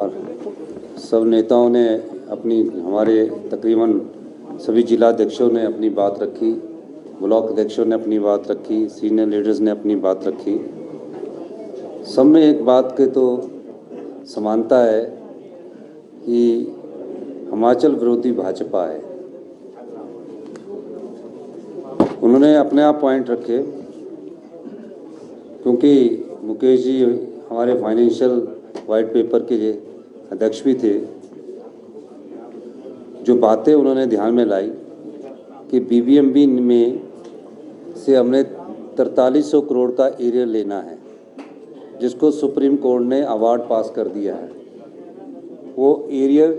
और सब नेताओं ने अपनी हमारे तकरीबन सभी जिला अध्यक्षों ने अपनी बात रखी, ब्लॉक अध्यक्षों ने अपनी बात रखी, सीनियर लीडर्स ने अपनी बात रखी। सब में एक बात के तो समानता है कि हिमाचल विरोधी भाजपा है। उन्होंने अपने आप पॉइंट रखे, क्योंकि मुकेश जी हमारे फाइनेंशियल वाइट पेपर के अध्यक्ष भी थे। जो बातें उन्होंने ध्यान में लाई कि बीबीएमबी में से हमने 4300 करोड़ का एरियर लेना है, जिसको सुप्रीम कोर्ट ने अवार्ड पास कर दिया है। वो एरियर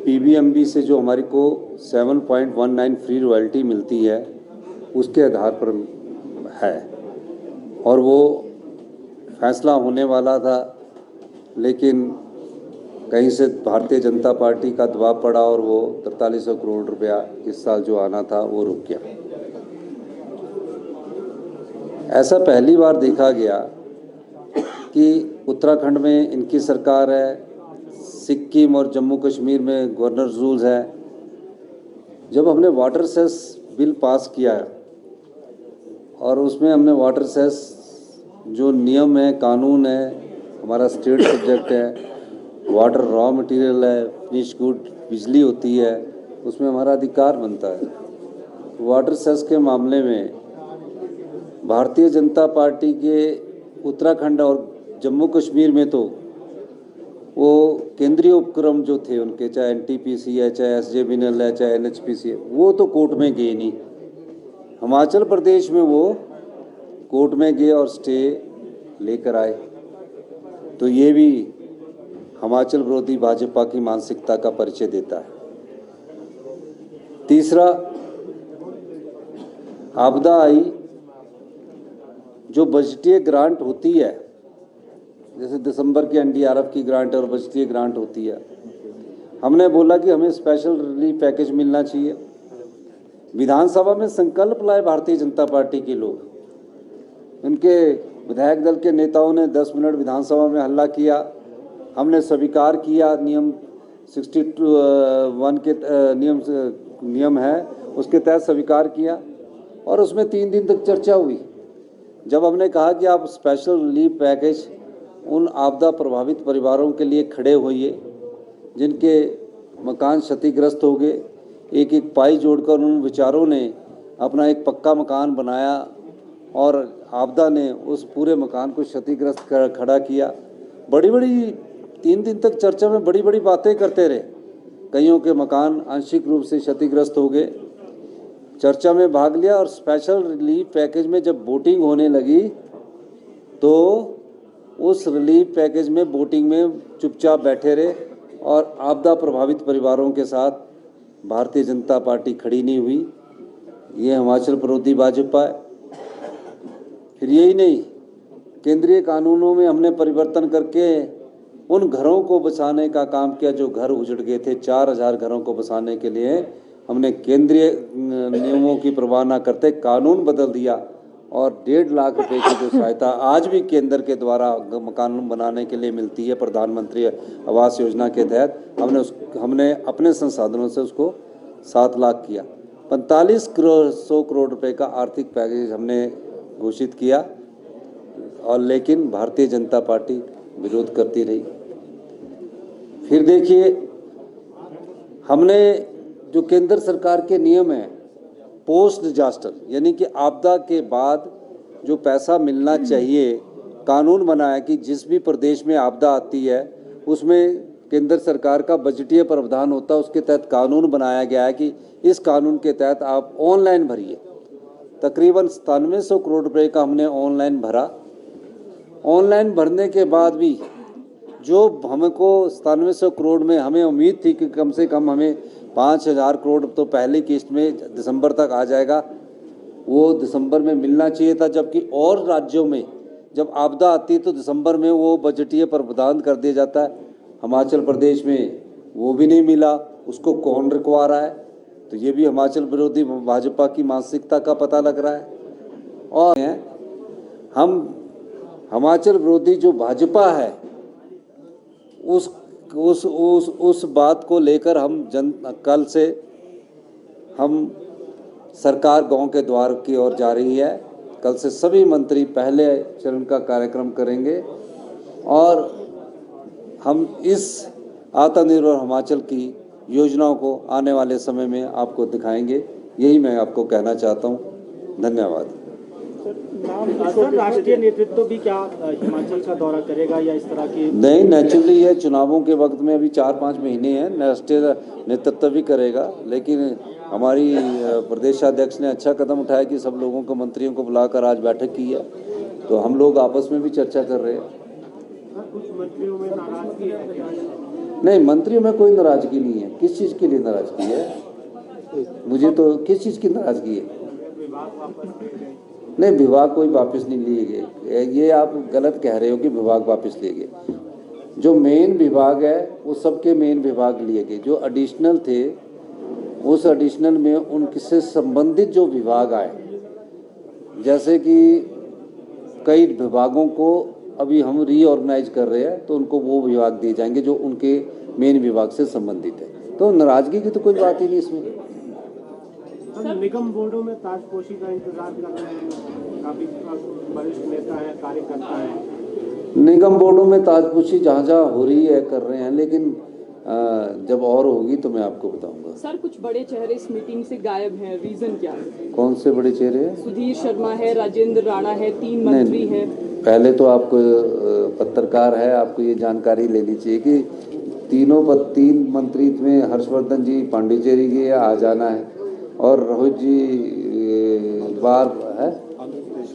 बीबीएमबी से जो हमारी को 7.19 फ्री रॉयल्टी मिलती है, उसके आधार पर है। और वो फैसला होने वाला था, लेकिन कहीं से भारतीय जनता पार्टी का दबाव पड़ा और वो 4300 करोड़ रुपया इस साल जो आना था वो रुक गया। ऐसा पहली बार देखा गया कि उत्तराखंड में इनकी सरकार है, सिक्किम और जम्मू कश्मीर में गवर्नर रूल्स है। जब हमने वाटर सेस बिल पास किया और उसमें हमने वाटर सेस जो नियम है, कानून है, हमारा स्टेट सब्जेक्ट है, वाटर रॉ मटेरियल है, फिनिश गुड बिजली होती है, उसमें हमारा अधिकार बनता है। वाटर सेस के मामले में भारतीय जनता पार्टी के उत्तराखंड और जम्मू कश्मीर में तो वो केंद्रीय उपक्रम जो थे उनके, चाहे एनटीपीसी है, चाहे एसजेवीएनएल है, चाहे एनएचपीसी है, वो तो कोर्ट में गए नहीं। हिमाचल प्रदेश में वो कोर्ट में गए और स्टे लेकर आए। तो ये भी हिमाचल विरोधी भाजपा की मानसिकता का परिचय देता है। तीसरा, आपदा आई, जो बजटीय ग्रांट होती है, जैसे दिसंबर की एनडीआरएफ की ग्रांट और बजटीय ग्रांट होती है, हमने बोला कि हमें स्पेशल रिलीफ पैकेज मिलना चाहिए। विधानसभा में संकल्प लाए भारतीय जनता पार्टी के लोग, उनके विधायक दल के नेताओं ने 10 मिनट विधानसभा में हल्ला किया, हमने स्वीकार किया। नियम 61 के नियम है, उसके तहत स्वीकार किया और उसमें 3 दिन तक चर्चा हुई। जब हमने कहा कि आप स्पेशल रिलीफ पैकेज उन आपदा प्रभावित परिवारों के लिए खड़े होइए जिनके मकान क्षतिग्रस्त हो गए, एक एक पाई जोड़कर उन विचारों ने अपना एक पक्का मकान बनाया और आपदा ने उस पूरे मकान को क्षतिग्रस्त खड़ा किया। बड़ी बड़ी 3 दिन तक चर्चा में बड़ी बड़ी बातें करते रहे। कईयों के मकान आंशिक रूप से क्षतिग्रस्त हो गए। चर्चा में भाग लिया और स्पेशल रिलीफ पैकेज में जब वोटिंग होने लगी तो उस रिलीफ पैकेज में वोटिंग में चुपचाप बैठे रहे और आपदा प्रभावित परिवारों के साथ भारतीय जनता पार्टी खड़ी नहीं हुई। ये हिमाचल विरोधी भाजपा है। फिर यही नहीं, केंद्रीय कानूनों में हमने परिवर्तन करके उन घरों को बचाने का काम किया जो घर उजड़ गए थे। 4000 घरों को बचाने के लिए हमने केंद्रीय नियमों की परवाह न करते कानून बदल दिया और 1.5 लाख रुपए की जो सहायता आज भी केंद्र के द्वारा मकान बनाने के लिए मिलती है, प्रधानमंत्री आवास योजना के तहत, हमने अपने संसाधनों से उसको 7 लाख किया। 4500 करोड़ रुपए का आर्थिक पैकेज हमने घोषित किया और लेकिन भारतीय जनता पार्टी विरोध करती रही। फिर देखिए, हमने जो केंद्र सरकार के नियम है पोस्ट डिजास्टर, यानी कि आपदा के बाद जो पैसा मिलना चाहिए, कानून बनाया कि जिस भी प्रदेश में आपदा आती है उसमें केंद्र सरकार का बजटीय प्रावधान होता है। उसके तहत कानून बनाया गया है कि इस कानून के तहत आप ऑनलाइन भरिए। तकरीबन 9700 करोड़ रुपए का हमने ऑनलाइन भरा। ऑनलाइन भरने के बाद भी जो हमको 9700 करोड़ में हमें उम्मीद थी कि कम से कम हमें 5000 करोड़ तो पहली किस्त में दिसंबर तक आ जाएगा, वो दिसंबर में मिलना चाहिए था। जबकि और राज्यों में जब आपदा आती है तो दिसंबर में वो बजटीय प्रावधान कर दिया जाता है। हिमाचल प्रदेश में वो भी नहीं मिला, उसको कौन रुकवा रहा है? तो ये भी हिमाचल विरोधी भाजपा की मानसिकता का पता लग रहा है। और हम हिमाचल विरोधी जो भाजपा है उस बात को लेकर कल से हम सरकार गांव के द्वार की ओर जा रही है। कल से सभी मंत्री पहले चरण का कार्यक्रम करेंगे और हम इस आत्मनिर्भर हिमाचल की योजनाओं को आने वाले समय में आपको दिखाएंगे। यही मैं आपको कहना चाहता हूँ। धन्यवाद। सर, राष्ट्रीय नेतृत्व भी क्या हिमाचल का दौरा करेगा या इस तरह की? नहीं, नेचुरली ये चुनावों के वक्त में अभी 4-5 महीने हैं, राष्ट्रीय नेतृत्व भी करेगा, लेकिन हमारी प्रदेशाध्यक्ष ने अच्छा कदम उठाया कि सब लोगों को, मंत्रियों को बुलाकर आज बैठक की है, तो हम लोग आपस में भी चर्चा कर रहे हैं। कुछ मंत्रियों में नाराजगी है? नहीं, मंत्रियों में कोई नाराजगी नहीं है। किस चीज़ के लिए नाराजगी है? मुझे तो किस चीज़ की नाराजगी है? नहीं, विभाग कोई वापस नहीं लिए गए। ये आप गलत कह रहे हो कि विभाग वापस लिए गए। जो मेन विभाग है वो सबके मेन विभाग लिए गए। जो एडिशनल थे उस एडिशनल में उनसे संबंधित जो विभाग आए, जैसे कि कई विभागों को अभी हम रीऑर्गेनाइज कर रहे हैं, तो उनको वो विभाग दिए जाएंगे जो उनके मेन विभाग से संबंधित है। तो नाराजगी की तो कोई बात ही नहीं इसमें। निगम बोर्डों में ताजपोशी का इंतजार कर रहे हैं, काफी वरिष्ठ नेता है, कार्यकर्ता है। निगम बोर्डों में ताजपोशी जहाँ जहाँ हो रही है कर रहे हैं, लेकिन जब और होगी तो मैं आपको बताऊंगा। सर, कुछ बड़े चेहरे इस मीटिंग से गायब हैं, रीजन क्या है? कौन से बड़े चेहरे हैं? सुधीर शर्मा है, राजेंद्र राणा है, 3 मंत्री हैं। पहले तो आपको पत्रकार है, आपको ये जानकारी लेनी चाहिए कि 3 मंत्री में हर्षवर्धन जी पांडिचेरी के आ जाना है और रोहित जी बार है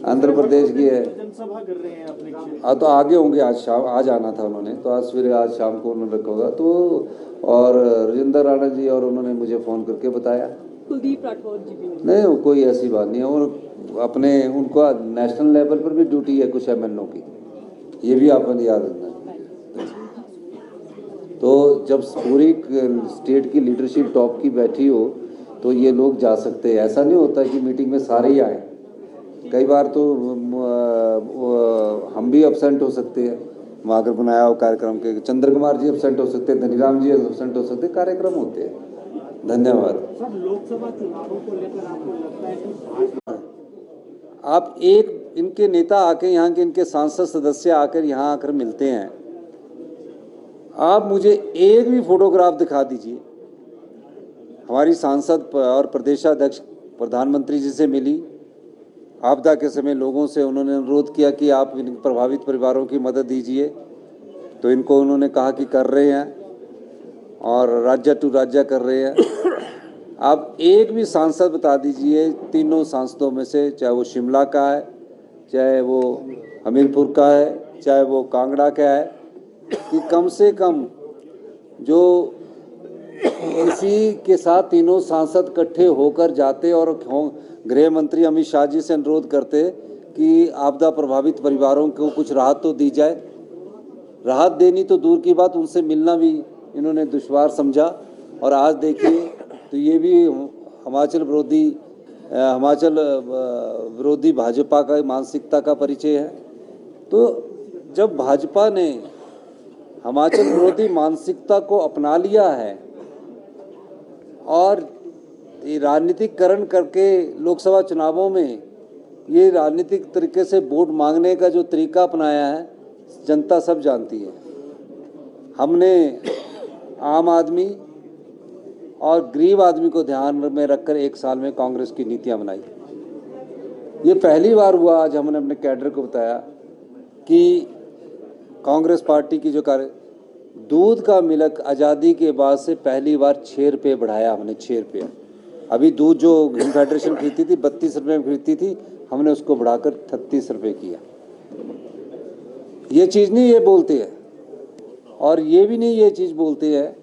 आंध्र प्रदेश की है। जनसभा कर रहे हैं अपने हाँ, तो आगे होंगे। आज आना था उन्होंने, तो आज फिर आज शाम को उन्होंने रखा होगा। तो और राजेंद्र राणा जी और उन्होंने मुझे फ़ोन करके बताया। कुलदीप राठौर जी भी नहीं, वो कोई ऐसी बात नहीं है। और अपने उनको नेशनल लेवल पर भी ड्यूटी है कुछ MNO की, ये भी आपने याद रखना। तो जब पूरी स्टेट की लीडरशिप टॉप की बैठी हो तो ये लोग जा सकते हैं। ऐसा नहीं होता कि मीटिंग में सारे ही आए। कई बार तो हम भी एब्सेंट हो सकते हैं वहाँ अगर बनाया हो कार्यक्रम के। चंद्र कुमार जी एब्सेंट हो सकते हैं, धनीराम जी एब्सेंट हो सकते हैं, कार्यक्रम होते हैं। धन्यवाद। सर, लोकसभा चुनावों को लेकर आपको लगता है कि आप एक इनके नेता आके यहाँ के, इनके सांसद सदस्य आकर यहाँ आकर मिलते हैं, आप मुझे एक भी फोटोग्राफ दिखा दीजिए। हमारी सांसद और प्रदेशाध्यक्ष प्रधानमंत्री जी से मिली, आपदा के समय लोगों से उन्होंने अनुरोध किया कि आप इन प्रभावित परिवारों की मदद दीजिए, तो इनको उन्होंने कहा कि कर रहे हैं और राज्य टू राज्य कर रहे हैं। आप एक भी सांसद बता दीजिए, तीनों सांसदों में से, चाहे वो शिमला का है, चाहे वो हमीरपुर का है, चाहे वो कांगड़ा का है, कि कम से कम जो इसी के साथ तीनों सांसद इकट्ठे होकर जाते और गृह मंत्री अमित शाह जी से अनुरोध करते कि आपदा प्रभावित परिवारों को कुछ राहत तो दी जाए। राहत देनी तो दूर की बात, उनसे मिलना भी इन्होंने दुश्वार समझा। और आज देखिए तो ये भी हिमाचल विरोधी भाजपा का मानसिकता का परिचय है। तो जब भाजपा ने हिमाचल विरोधी मानसिकता को अपना लिया है और राजनीतिकरण करके लोकसभा चुनावों में ये राजनीतिक तरीके से वोट मांगने का जो तरीका अपनाया है, जनता सब जानती है। हमने आम आदमी और गरीब आदमी को ध्यान में रखकर 1 साल में कांग्रेस की नीतियां बनाई। ये पहली बार हुआ। आज हमने अपने कैडर को बताया कि कांग्रेस पार्टी की जो दूध का मिल्क आज़ादी के बाद से पहली बार 6 रुपये बढ़ाया हमने, 6 रुपये। अभी दूध जो ग्रीन फेडरेशन खरीदती थी 32 रुपये में खरीदती थी, हमने उसको बढ़ाकर 36 रुपये किया। ये चीज़ नहीं ये बोलते हैं, और ये भी नहीं ये चीज़ बोलते हैं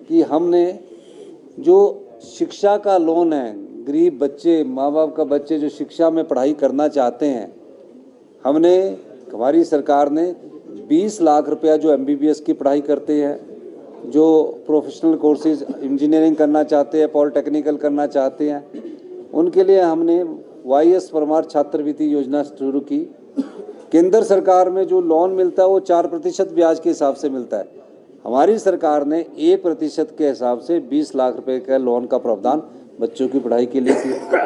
कि हमने जो शिक्षा का लोन है, गरीब बच्चे, माँ बाप का बच्चे जो शिक्षा में पढ़ाई करना चाहते हैं, हमारी सरकार ने 20 लाख रुपया जो MBBS की पढ़ाई करते हैं, जो प्रोफेशनल कोर्सेज इंजीनियरिंग करना चाहते हैं, पॉलिटेक्निकल करना चाहते हैं, उनके लिए हमने YS परमार छात्रवृत्ति योजना शुरू की। केंद्र सरकार में जो लोन मिलता है वो 4% ब्याज के हिसाब से मिलता है। हमारी सरकार ने 1% के हिसाब से 20 लाख रुपए का लोन का प्रावधान बच्चों की पढ़ाई के लिए किया।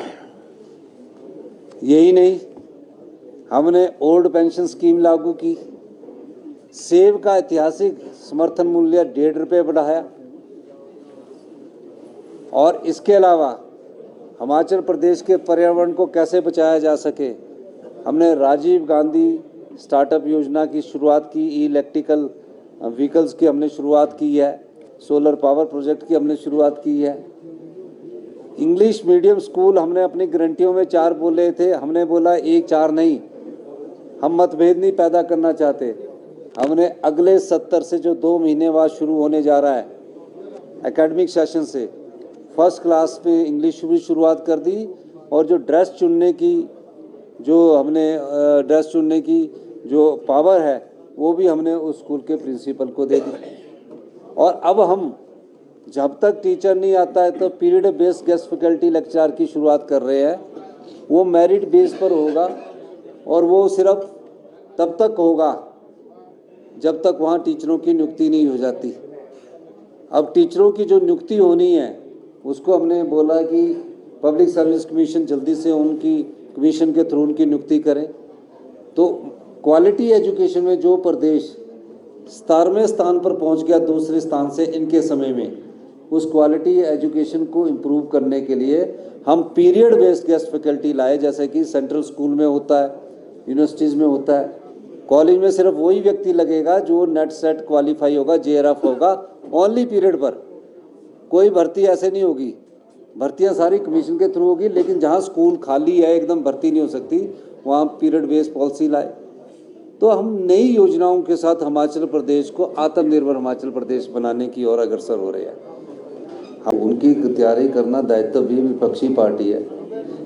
यही नहीं, हमने ओल्ड पेंशन स्कीम लागू की, सेब का ऐतिहासिक समर्थन मूल्य 1.5 रुपये बढ़ाया, और इसके अलावा हिमाचल प्रदेश के पर्यावरण को कैसे बचाया जा सके, हमने राजीव गांधी स्टार्टअप योजना की शुरुआत की, इलेक्ट्रिकल व्हीकल्स की हमने शुरुआत की है, सोलर पावर प्रोजेक्ट की हमने शुरुआत की है। इंग्लिश मीडियम स्कूल हमने अपनी गारंटियों में 4 बोले थे, हमने बोला 1-4 नहीं, हम मतभेद नहीं पैदा करना चाहते। हमने अगले 70 से जो 2 महीने बाद शुरू होने जा रहा है एकेडमिक सेशन से, फर्स्ट क्लास में इंग्लिश की शुरुआत कर दी, और जो ड्रेस चुनने की जो पावर है वो भी हमने उस स्कूल के प्रिंसिपल को दे दी। और अब हम जब तक टीचर नहीं आता है तो period based guest faculty lecture की शुरुआत कर रहे हैं। वो मेरिट बेस पर होगा, और वो सिर्फ तब तक होगा जब तक वहाँ टीचरों की नियुक्ति नहीं हो जाती। अब टीचरों की जो नियुक्ति होनी है उसको हमने बोला कि पब्लिक सर्विस कमीशन जल्दी से उनकी कमीशन के थ्रू उनकी नियुक्ति करें। तो क्वालिटी एजुकेशन में जो प्रदेश 17वें स्थान पर पहुंच गया दूसरे स्थान से इनके समय में, उस क्वालिटी एजुकेशन को इम्प्रूव करने के लिए हम पीरियड बेस्ड गेस्ट फैकल्टी लाए, जैसे कि सेंट्रल स्कूल में होता है, यूनिवर्सिटीज़ में होता है। कॉलेज में सिर्फ वही व्यक्ति लगेगा जो नेट सेट क्वालिफाई होगा, JRF होगा, ओनली पीरियड पर। कोई भर्ती ऐसे नहीं होगी, भर्तियां सारी कमीशन के थ्रू होगी, लेकिन जहां स्कूल खाली है, एकदम भर्ती नहीं हो सकती, वहां पीरियड बेस्ड पॉलिसी लाए। तो हम नई योजनाओं के साथ हिमाचल प्रदेश को आत्मनिर्भर हिमाचल प्रदेश बनाने की ओर अग्रसर हो रहे हैं। हम उनकी तैयारी करना दायित्व भी विपक्षी पार्टी है,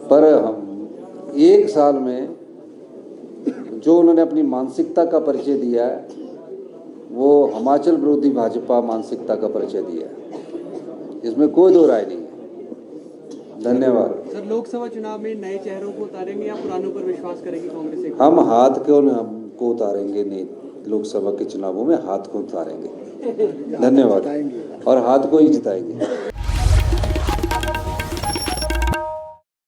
पर हम 1 साल में जो उन्होंने अपनी मानसिकता का परिचय दिया है वो हिमाचल विरोधी भाजपा मानसिकता का परिचय दिया है, इसमें कोई दो राय नहीं है। धन्यवाद। सर, लोकसभा चुनाव में नए चेहरों को उतारेंगे या पुरानों पर विश्वास करेगी कांग्रेस? हम हाथ को उतारेंगे नहीं, लोकसभा के चुनावों में हाथ को उतारेंगे। धन्यवाद, और हाथ को ही जिताएंगे।